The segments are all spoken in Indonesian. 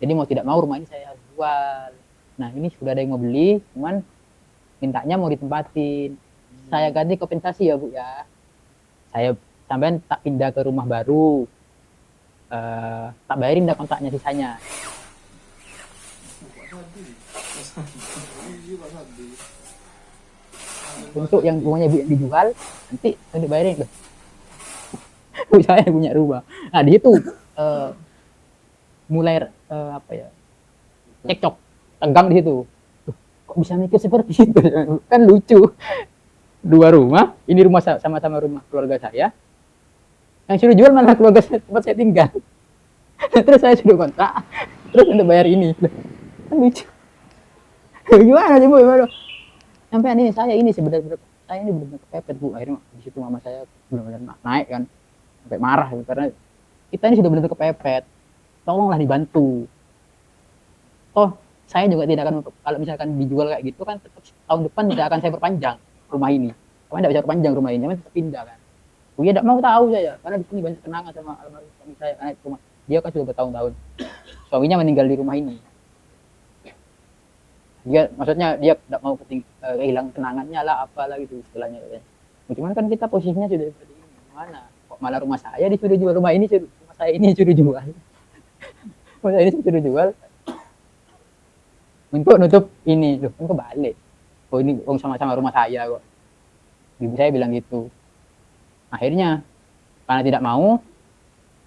Jadi mau tidak mau rumah ini saya harus jual. Nah ini sudah ada yang mau beli, cuman mintanya mau ditempatin. Saya ganti kompensasi ya Bu ya. Saya sampean tak pindah ke rumah baru, tak bayarin dah kontraknya sisanya. Untuk yang rumahnya Bu yang dijual, nanti saya dibayarin. Bu saya punya rumah. Nah di situ mulai apa ya, cekcok, tegang di situ. Kok bisa mikir seperti itu? Kan lucu. Dua rumah, ini rumah sama-sama rumah keluarga saya. Yang suruh jual malah keluarga saya, tempat saya tinggal. Terus saya suruh kontrak, terus untuk bayar ini. Kan lucu. Gimana sih Bu? Sampai ini saya ini sebenarnya saya ini benar-benar kepepet Bu. Akhirnya di situ mama saya benar-benar naik kan, sampai marah karena kita ini sudah benar-benar kepepet. Tolonglah dibantu. Toh saya juga tidak akan, kalau misalkan dijual kayak gitu kan tetap tahun depan tidak akan saya perpanjang rumah ini. Karena tidak bisa perpanjang rumah ini, tetap pindah kan. Oh iya, tidak mau tahu saya karena di sini banyak kenangan sama almarhum suami saya karena rumah dia kan sudah bertahun-tahun. Suaminya meninggal di rumah ini. Dia maksudnya dia tidak mau kehilangan kenangannya lah apalah gitu istilahnya. Cuman kan kita posisinya sudah seperti ini. Gimana? Kok malah rumah saya disuruh jual, rumah ini rumah saya ini disuruh jual. Rumah saya ini disuruh jual. Untuk nutup ini loh, kan kebalik. Oh ini sama-sama rumah saya kok. Ibu saya bilang gitu. Akhirnya karena tidak mau,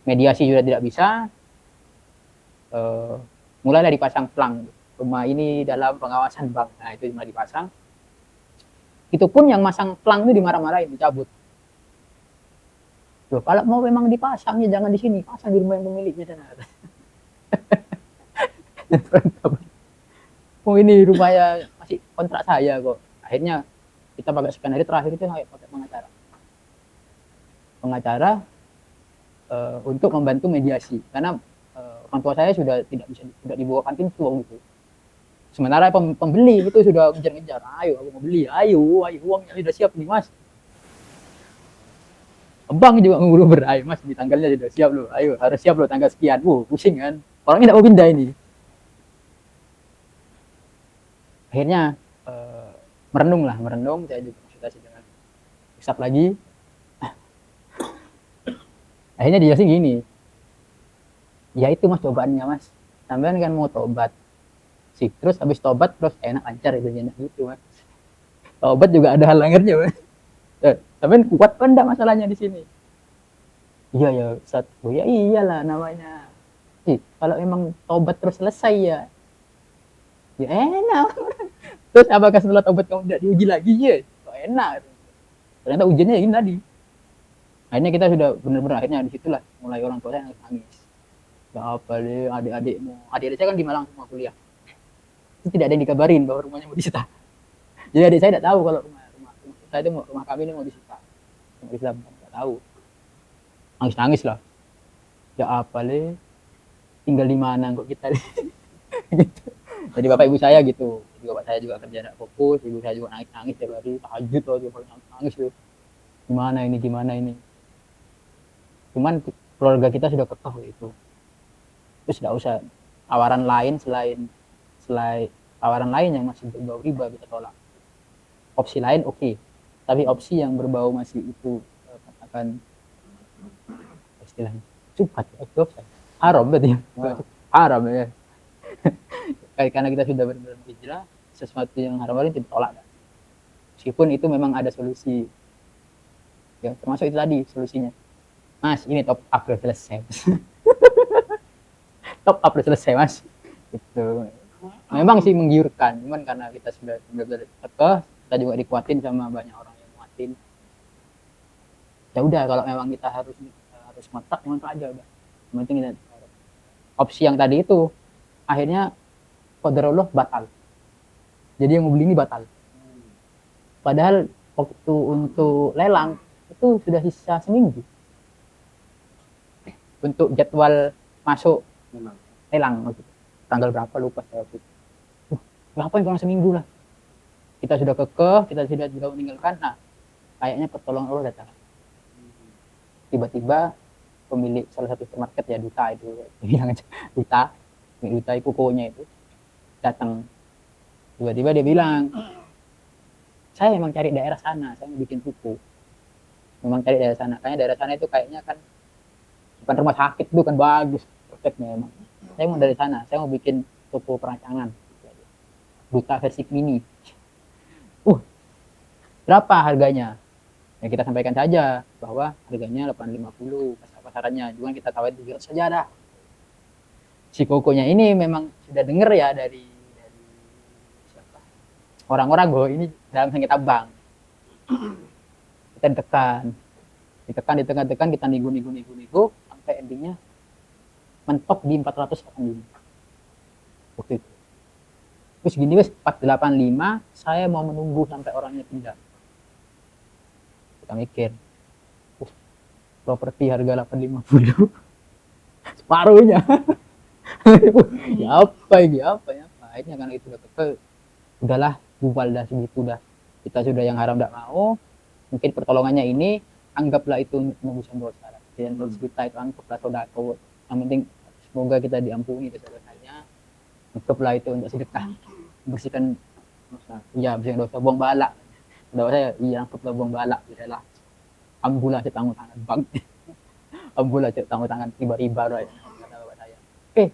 mediasi juga tidak bisa, mulai dari pasang plang. Rumah ini dalam pengawasan bank. Nah itu mulai dipasang. Itu pun yang masang plang itu dimarah-marahin, dicabut. Loh, kalau mau memang dipasang ya jangan di sini, pasang di rumah yang pemiliknya sana. Oh ini rumahnya masih kontrak saya kok. Akhirnya kita pakai skenario terakhir itu pakai pengacara. Pengacara untuk membantu mediasi karena orang tua saya sudah tidak bisa, tidak dibawakan pintu gitu. Sementara pembeli itu sudah ngejar-ngejar, ayo aku mau beli, ayo uangnya sudah siap nih mas. Bank juga ngurus berai mas, di tanggalnya sudah siap loh, ayo harus siap loh tanggal sekian. Pusing kan, orangnya tidak mau pindah ini. Akhirnya merenung, saya juga konsultasi dengan pusat lagi. Akhirnya dia sih gini, ya itu mas cobaannya mas, sampean kan mau tobat sih, terus habis tobat terus enak lancar itu enak gitu mas. Tobat juga ada halangannya mas. Sampean kuat kan enggak masalahnya di sini? Iya ya Ustaz, oh ya iyalah namanya. Kalau emang tobat terus selesai ya enak. Terus apakah setelah tobat kamu tidak diuji lagi ya? Kok enak. Ternyata ujiannya ini tadi. Akhirnya kita sudah benar-benar akhirnya disitulah mulai orang tua saya nangis. Ya apa deh adik-adikmu. Adik-adik saya kan di Malang semua kuliah. Itu tidak ada yang dikabarin bahwa rumahnya mau disita. Jadi adik saya tidak tahu kalau rumah kita itu rumah kami ini mau disita. Rumah Islam tidak tahu. Nangis-nangis lah. Ya apa deh, tinggal di mana kok kita gitu. Jadi bapak ibu saya gitu. Jadi bapak saya juga kerja tidak fokus, ibu saya juga nangis-nangis tiap hari, tahajud loh, tiap hari nangis tuh. Gimana ini. Cuman keluarga kita sudah kekeh itu. Terus tidak usah tawaran lain selain tawaran lain yang masih berbau riba kita tolak. Opsi lain oke. Tapi opsi yang berbau masih itu katakan istilahnya cupat, haram berarti ya. Haram ya. Karena kita sudah benar-benar hijrah, sesuatu yang haram itu ditolak. Meskipun itu memang ada solusi. Ya, termasuk itu tadi solusinya. Mas, ini top up udah selesai. Top up udah selesai, Mas. Itu memang sih menggiurkan, cuman karena kita sudah benar-benar tekeh, kita juga dikuatin sama banyak orang yang nguatin. Ya udah, kalau memang kita harus ngotak, ngotak aja udah. Yang penting kita opsi yang tadi itu akhirnya qadarullah batal. Jadi yang mau beli ini batal. Padahal waktu untuk lelang itu sudah sisa seminggu untuk jadwal masuk lelang gitu. Tanggal berapa lupa saya waktu itu. Berapa yang kurang seminggu lah. Kita sudah kekeh, kita sudah juga meninggalkan. Nah, kayaknya pertolongan Allah datang. Tiba-tiba pemilik salah satu supermarket ya, Duta itu, bilang aja Duta itu kokonya itu datang, tiba-tiba dia bilang, saya memang cari daerah sana, saya mau bikin toko, memang cari daerah sana, kayaknya daerah sana itu kayaknya kan bukan rumah sakit itu kan, bagus perfectnya emang, saya mau dari sana, saya mau bikin toko perancangan, Duta versi mini. Berapa harganya? Ya kita sampaikan saja bahwa harganya 850 pasarannya, juga kita tawarin 700 saja dah. Si kokonya ini memang sudah dengar ya dari siapa, orang-orang bahwa ini dalam sengketa bank. Kita ditekan, kita nego sampai endingnya mentok di 485 waktu itu. Terus gini wes 485, saya mau menunggu sampai orangnya pindah. Kita mikir, properti harga 850 separuhnya. ya apa akhirnya kan itu udah udahlah, bubar dah segitu dah, kita sudah yang haram tidak mau, mungkin pertolongannya ini anggaplah itu menembuskan dosa, dan kita itu anggaplah sodako, yang penting semoga kita diampuni dosa-dosanya, anggaplah itu untuk sedekah, bersihkan dosa, ya bersihkan dosa, buang balak. Udah saya iya anggaplah buang balak, lah ambulah tanggung tangan bang. Ambulah tanggung tangan riba-riba doa kata bapak saya. Oke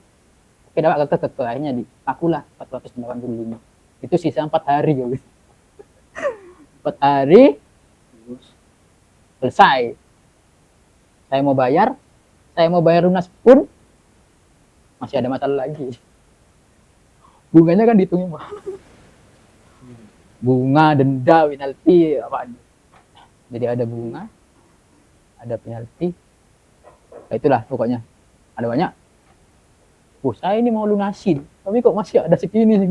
dapat ke akhirnya di akulah 485. Itu sisa 4 hari guys. 4 hari selesai. Saya mau bayar lunas pun masih ada masalah lagi. Bunganya kan dihitungin, Pak. Bunga, denda, penalti, apa. Jadi ada bunga, ada penalti. Nah, itulah pokoknya. Ada banyak. Saya ini mau lunasin, tapi kok masih ada segini.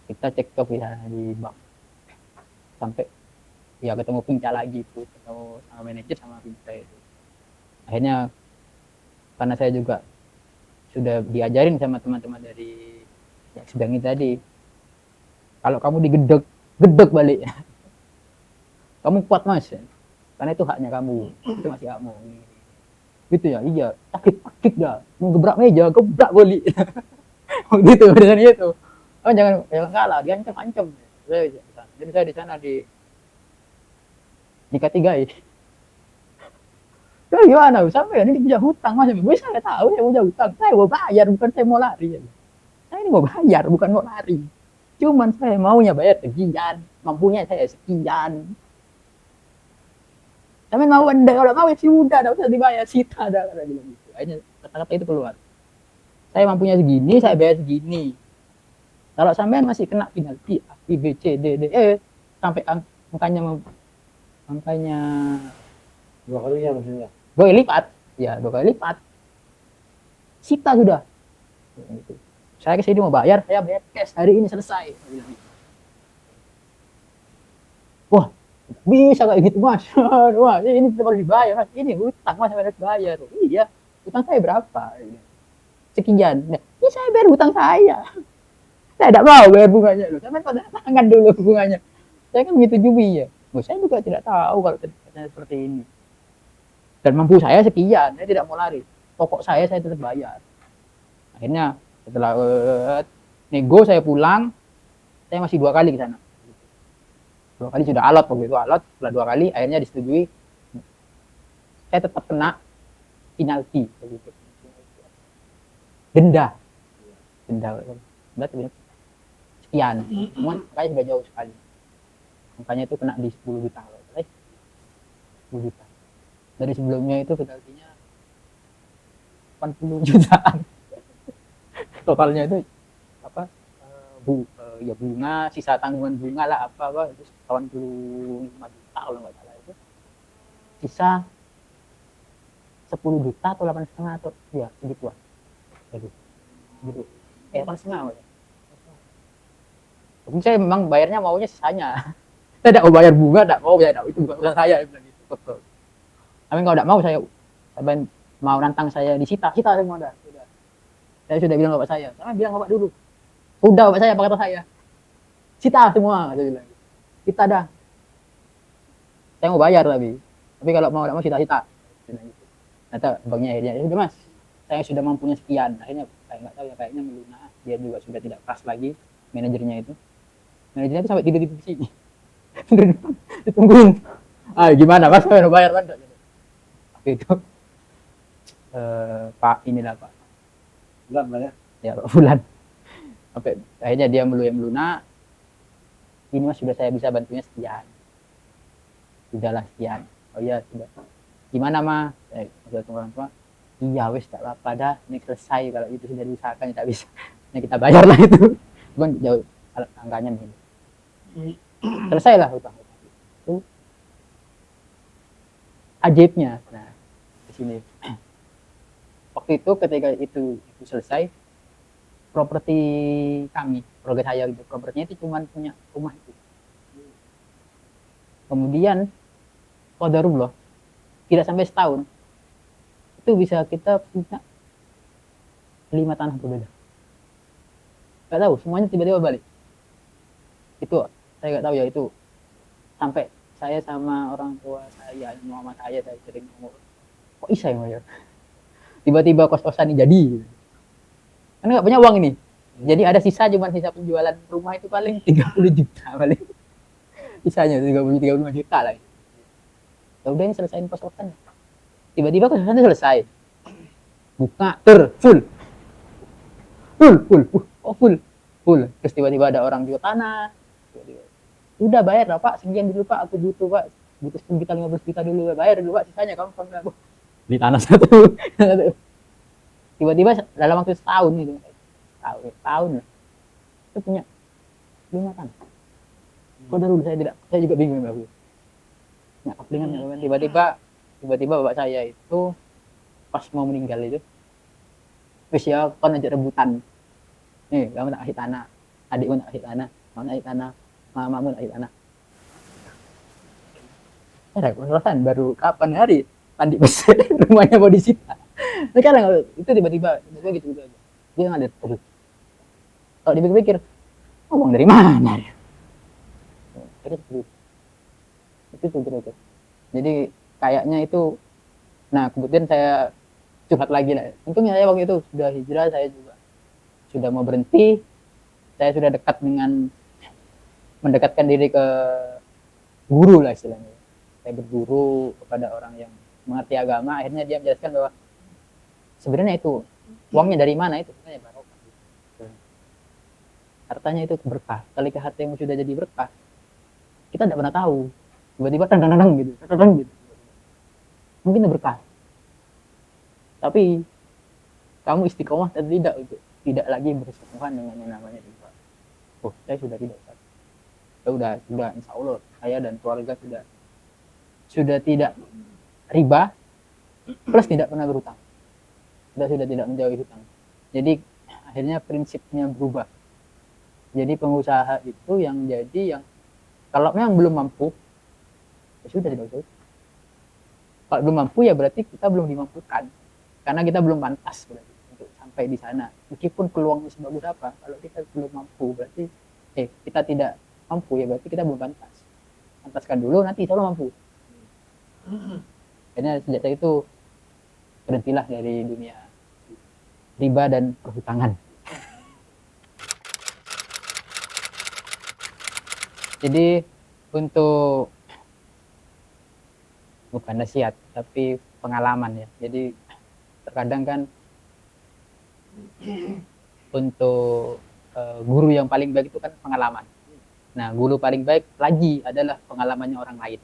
Kita cek tok ya di bank. Sampai ya ketemu Pinca lagi itu, ketemu sama manajer sama Pinca itu. Akhirnya karena saya juga sudah diajarin sama teman-teman dari yang sedang ini tadi, kalau kamu digedek balik. Kamu kuat mas, karena itu haknya kamu, itu masih hakmu. Gitu ya, iya, sakit dah, mau gebrak meja, gebrak balik. Gitu, dengan itu. Oh jangan kalah, dia ancam. Jadi saya di sana dikatigai. Ya gimana, sampai ini punya hutang mas, saya tahu saya punya hutang, saya mau bayar, bukan saya mau lari. Saya ini mau bayar, bukan mau lari. Cuman saya maunya bayar sekian, mampunya saya sekian. Tapi mau anda, kalau mau ya sudah, tidak usah dibayar, sita dah, kata bilang gitu. Akhirnya kata-kata itu keluar. Saya mampunya segini, saya bayar segini. Kalau sampean masih kena penalti A, B, C, D, sampai angkanya 2 kalinya maksudnya. 2 kali lipat. Ya, 2 kali lipat. Sita sudah. Gitu. Saya kesini mau bayar, saya bayar cash hari ini selesai. Wah, bisa kayak gitu mas. Wah, ini harus dibayar mas. Ini hutang mas, harus bayar. Iya, hutang saya berapa? Sekian. Nah, ini saya bayar hutang saya. Saya tidak mau bayar bunganya loh. Sampai pada tangan dulu bunganya. Saya kan menyetujui ya. Saya juga tidak tahu kalau terjadi seperti ini. Dan mampu saya sekian, saya tidak mau lari. Pokok saya tetap bayar. Akhirnya setelah nego saya pulang, saya masih 2 kali ke sana. 2 kali sudah alot waktu itu, setelah 2 kali akhirnya disetujui. Saya tetap kena penalti begitu. Denda sekian, makanya sudah jauh sekali. Makanya itu kena di 10 juta. 10 juta. Dari sebelumnya itu penaltinya 80 jutaan. Totalnya itu apa? Ya bunga, sisa tanggungan bunga lah apa itu 85 juta kalau nggak salah itu. Sisa 10 juta atau 8,5 atau ya segituan. Gitu. 8,5 ya. Tapi saya memang bayarnya maunya sisanya. Saya tidak mau bayar bunga, tidak mau bayar itu bukan urusan saya bilang gitu. Betul. Tapi kalau tidak mau saya mau nantang saya disita semua dah. Sudah. Saya sudah bilang bapak saya bilang bapak dulu. Udah bapak saya, apa kata saya? Sita semua, saya bilang. Kita dah. Saya mau bayar tapi. Tapi kalau mau nggak mau cita-cita. Ternyata abangnya akhirnya ya sudah mas, saya sudah mampunya sekian. Akhirnya kayak nggak tahu ya, kayaknya melunak. Dia juga sudah tidak keras lagi, manajernya itu. Manajernya itu sampai tidur di sini. Ditungguin. Ah gimana mas, mau bayar kan? Waktu itu Pak inilah Pak. Bulan lah ya. Ya Pak Bulan. Sampai akhirnya dia melunak. Ini mas sudah saya bisa bantunya sekian. Sudahlah sekian. Oh iya sudah. Gimana mah? Sudah tunggu orang tua. Iya wes tak apa dah. Ini selesai kalau itu sudah diusahakan tak bisa. Ini kita bayar lah itu. Cuman jauh angkanya nih. Selesai lah hutang. Itu ajaibnya. Nah di sini. Waktu itu ketika itu selesai, properti kami, keluarga saya gitu, propertinya itu cuma punya rumah itu. Kemudian qadarullah tidak sampai setahun itu bisa kita punya 5 tanah berbeda. Gak tahu, semuanya tiba-tiba balik. Itu saya gak tahu ya, itu sampai saya sama orang tua saya, mama saya sering ngomong, kok bisa ya Mayor? Tiba-tiba kos-kosan ini jadi. Karena gak punya uang ini. Jadi ada sisa, cuma sisa penjualan rumah itu paling 30 juta paling. Sisanya 35 juta lah. Ya udah ini selesaiin kos-kosan. Tiba-tiba kos-kosan selesai. Buka full. Terus tiba-tiba ada orang jual tanah. Tiba-tiba, udah bayar lah Pak, sekian dulu Pak, aku butuh Pak. Butuh 10 juta, 15 juta dulu, bayar dulu Pak, sisanya kamu aku. Di tanah satu. Tiba-tiba dalam waktu setahun itu. Tahun lah. Itu punya 5 tanah. Kok dulu saya juga bingung Bapak. Nggak kaplingan tiba-tiba bapak saya itu pas mau meninggal itu wis ya kon aja rebutan nih kamu tak kasih tanah, adikmu tak kasih tanah, kamu tak kasih tanah, mamamu tak kasih tanah. Ada perasaan baru kapan hari tadi besar rumahnya mau disita. Sekarang itu tiba-tiba gitu aja dia ngalir terus. Kalau dipikir-pikir ngomong dari mana ya? Terus itu tuh. Jadi kayaknya itu, nah kemudian saya curhat lagi lah. Untungnya saya waktu itu sudah hijrah, saya juga sudah mau berhenti, saya sudah dekat dengan mendekatkan diri ke guru lah istilahnya. Saya berguru kepada orang yang mengerti agama, akhirnya dia menjelaskan bahwa sebenarnya itu uangnya dari mana itu sebenarnya barokah. Hartanya itu berkah. Ketika hartamu sudah jadi berkah, kita tidak pernah tahu. Tiba-tiba tang gitu. Mungkin itu berkah. Tapi kamu istiqomah atau tidak untuk tidak lagi bersentuhan dengan yang namanya riba. Oh, saya sudah tidak. Saya sudah insya Allah saya dan keluarga sudah tidak riba plus tidak pernah berhutang. Sudah tidak menjauhi hutang. Jadi akhirnya prinsipnya berubah. Jadi pengusaha itu yang kalau memang belum mampu ya sudah tidak usah. Kalau belum mampu ya berarti kita belum dimampukan. Karena kita belum pantas berarti untuk sampai di sana. Meskipun peluangnya sebagus apa, kalau kita belum mampu berarti kita tidak mampu ya berarti kita belum pantas. Pantaskan dulu nanti insya Allah mampu. Karena sejak itu berhentilah dari dunia riba dan perhutangan. Jadi untuk bukan nasihat tapi pengalaman ya. Jadi terkadang kan untuk guru yang paling baik itu kan pengalaman. Nah, guru paling baik lagi adalah pengalamannya orang lain.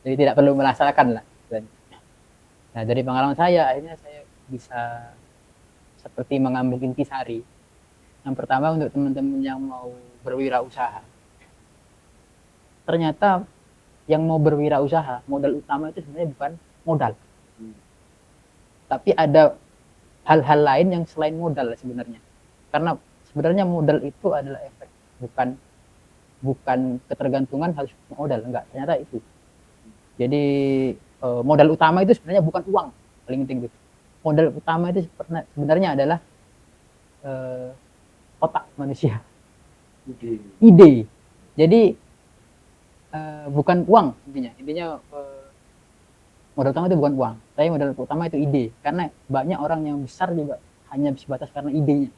Jadi tidak perlu merasakan lah. Nah, dari pengalaman saya akhirnya saya bisa seperti mengambil intisari. Yang pertama untuk teman-teman yang mau berwirausaha. Ternyata yang mau berwirausaha, modal utama itu sebenarnya bukan modal. Tapi ada hal-hal lain yang selain modal sebenarnya. Karena sebenarnya modal itu adalah efek, bukan ketergantungan harus modal, enggak. Ternyata itu. Jadi modal utama itu sebenarnya bukan uang, paling penting itu. Modal utama itu sebenarnya adalah otak manusia. Ide. Jadi bukan uang intinya Modal utama itu bukan uang, tapi modal utama itu ide. Karena banyak orang yang besar juga hanya sebatas karena idenya.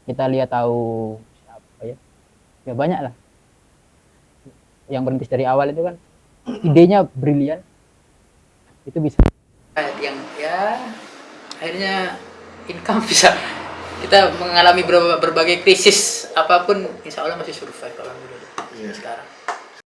Kita lihat tahu siapa ya? Ya banyak lah. Yang berintis dari awal itu kan idenya brilian, itu bisa. Yang ya akhirnya income bisa kita mengalami berbagai krisis apapun, insya Allah masih survive alhamdulillah sekarang.